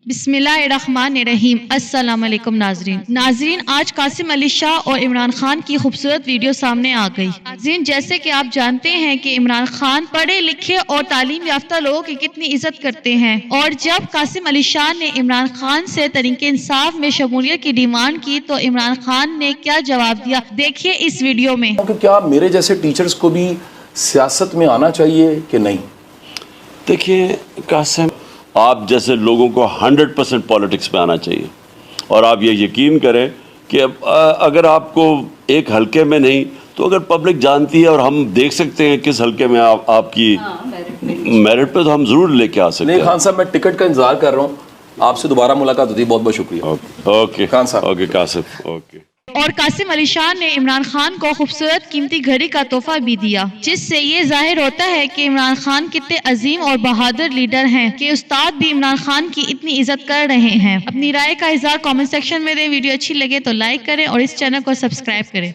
بسم اللہ الرحمن الرحیم۔ السلام علیکم ناظرین، آج قاسم علی شاہ اور عمران خان کی خوبصورت ویڈیو سامنے آ گئی۔ ناظرین، جیسے کہ آپ جانتے ہیں کہ عمران خان پڑھے لکھے اور تعلیم یافتہ لوگوں کی کتنی عزت کرتے ہیں، اور جب قاسم علی شاہ نے عمران خان سے تحریک انصاف میں شمولیت کی ڈیمانڈ کی تو عمران خان نے کیا جواب دیا، دیکھیے اس ویڈیو میں۔ کیا میرے جیسے ٹیچرز کو بھی سیاست میں آنا چاہیے کہ نہیں؟ دیکھیے قاسم، آپ جیسے لوگوں کو 100% پالیٹکس میں آنا چاہیے، اور آپ یہ یقین کریں کہ اگر آپ کو ایک حلقے میں نہیں تو اگر پبلک جانتی ہے اور ہم دیکھ سکتے ہیں کس حلقے میں آپ کی میرٹ پہ، تو ہم ضرور لے کے آ سکتے ہیں۔ نہیں خان صاحب، میں ٹکٹ کا انتظار کر رہا ہوں، آپ سے دوبارہ ملاقات ہوتی ہے۔ بہت بہت شکریہ۔ اوکے خان صاحب۔ Okay Qasim, okay. اور قاسم علی شاہ نے عمران خان کو خوبصورت قیمتی گھڑی کا تحفہ بھی دیا، جس سے یہ ظاہر ہوتا ہے کہ عمران خان کتنے عظیم اور بہادر لیڈر ہیں کہ استاد بھی عمران خان کی اتنی عزت کر رہے ہیں۔ اپنی رائے کا اظہار کامنٹ سیکشن میں دیں۔ ویڈیو اچھی لگے تو لائک کریں اور اس چینل کو سبسکرائب کریں۔